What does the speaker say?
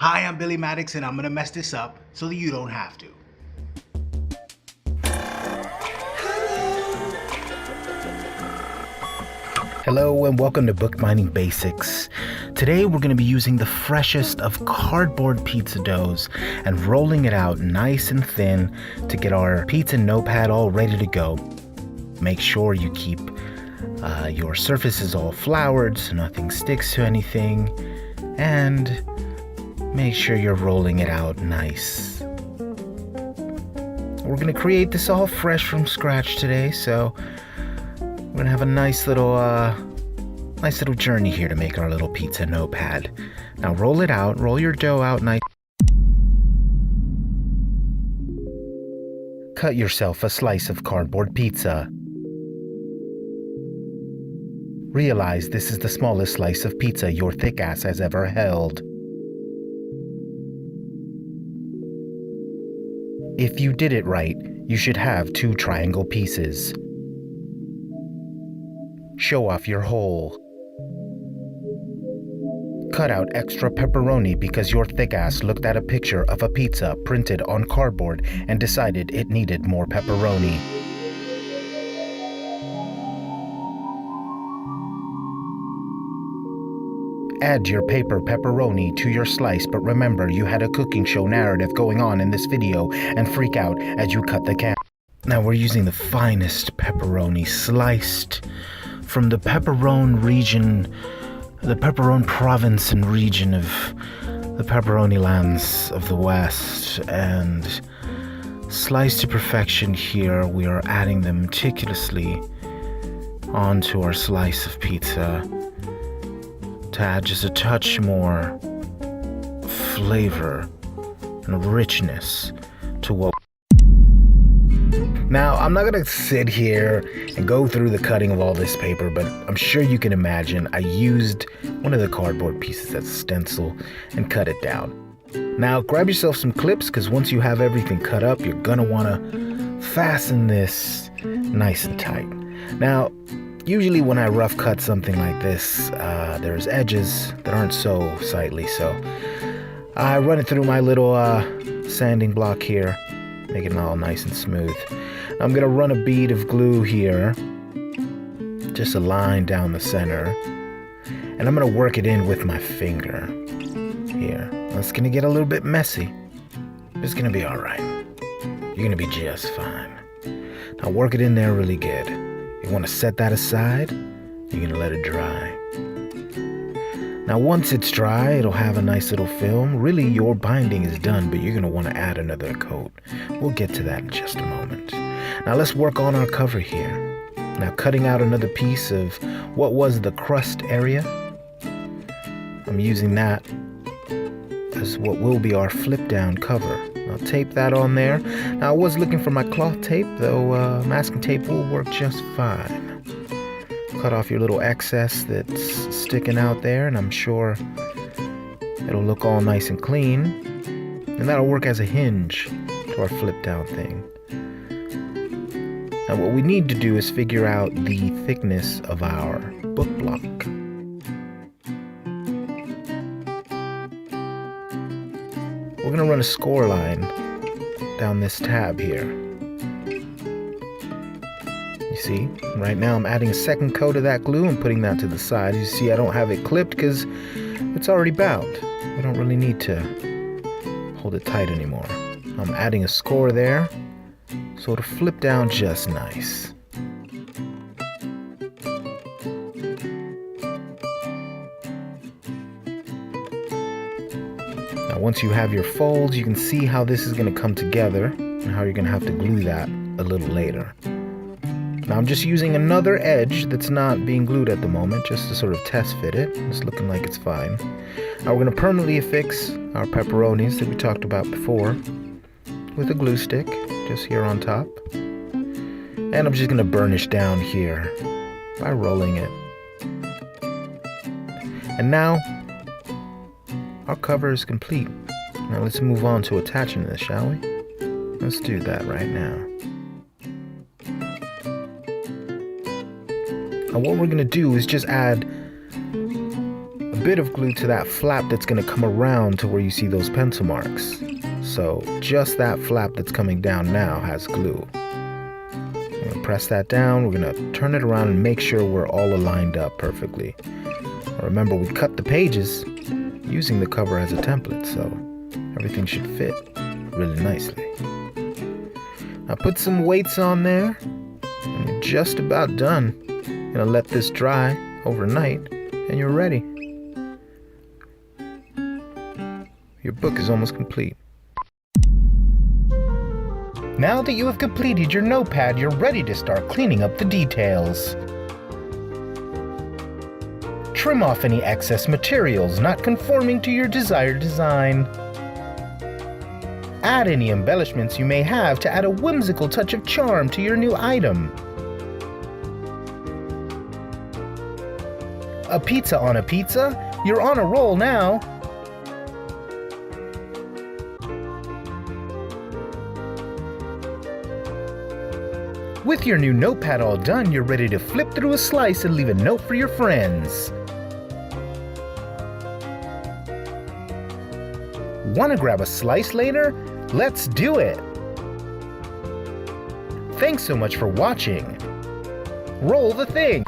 Hi, I'm Billi Maddox and I'm gonna mess this up so that you don't have to. Hello and welcome to Bookbinding Basics. Today we're going to be using the freshest of cardboard pizza doughs and rolling it out nice and thin to get our pizza notepad all ready to go. Make sure you keep your surfaces all floured so nothing sticks to anything, and make sure you're rolling it out nice. We're going to create this all fresh from scratch today, so we're going to have a nice little journey here to make our little pizza notepad. Now roll it out, roll your dough out nice. Cut yourself a slice of cardboard pizza. Realize this is the smallest slice of pizza your thick ass has ever held. If you did it right, you should have 2 triangle pieces. Show off your hole. Cut out extra pepperoni because your thick ass looked at a picture of a pizza printed on cardboard and decided it needed more pepperoni. Add your paper pepperoni to your slice, but remember you had a cooking show narrative going on in this video and freak out as you cut the can. Now we're using the finest pepperoni sliced from the pepperoni region, the pepperoni province and region of the pepperoni lands of the West, and sliced to perfection here. We are adding them meticulously onto our slice of pizza to add just a touch more flavor and richness to what. Now, I'm not gonna sit here and go through the cutting of all this paper, but I'm sure you can imagine I used one of the cardboard pieces as a stencil and cut it down. Now, grab yourself some clips, because once you have everything cut up, you're gonna wanna fasten this nice and tight. Now, usually when I rough cut something like this, there's edges that aren't so sightly, so I run it through my little sanding block here, making it all nice and smooth. I'm gonna run a bead of glue here, just a line down the center, and I'm gonna work it in with my finger here. It's gonna get a little bit messy. It's gonna be all right. You're gonna be just fine. Now work it in there really good. You wanna set that aside. You're gonna let it dry. Now once it's dry, it'll have a nice little film. Really, your binding is done, but you're gonna wanna add another coat. We'll get to that in just a moment. Now let's work on our cover here. Now cutting out another piece of what was the crust area. I'm using that as what will be our flip down cover. I'll tape that on there. Now I was looking for my cloth tape, though masking tape will work just fine. Cut off your little excess that's sticking out there, and I'm sure it'll look all nice and clean. And that'll work as a hinge to our flip down thing. Now what we need to do is figure out the thickness of our book block. We're gonna run a score line down this tab here. You see, right now I'm adding a second coat of that glue and putting that to the side. You see I don't have it clipped because it's already bound. We don't really need to hold it tight anymore. I'm adding a score there, so it'll flip down just nice. Now once you have your folds, you can see how this is going to come together and how you're going to have to glue that a little later. Now I'm just using another edge that's not being glued at the moment, just to sort of test fit it. It's looking like it's fine. Now we're going to permanently affix our pepperonis that we talked about before with a glue stick, just here on top. And I'm just going to burnish down here by rolling it. And now our cover is complete. Now let's move on to attaching this, shall we? Let's do that right now. Now what we're going to do is just add a bit of glue to that flap that's going to come around to where you see those pencil marks. So just that flap that's coming down now has glue. I'm going to press that down. We're going to turn it around and make sure we're all aligned up perfectly. Remember, we cut the pages using the cover as a template, so everything should fit really nicely. Now put some weights on there, and you're just about done. You're gonna let this dry overnight, and you're ready. Your book is almost complete. Now that you have completed your notepad, you're ready to start cleaning up the details. Trim off any excess materials not conforming to your desired design. Add any embellishments you may have to add a whimsical touch of charm to your new item. A pizza on a pizza? You're on a roll now! With your new notepad all done, you're ready to flip through a slice and leave a note for your friends. Want to grab a slice later? Let's do it! Thanks so much for watching. Roll the thing!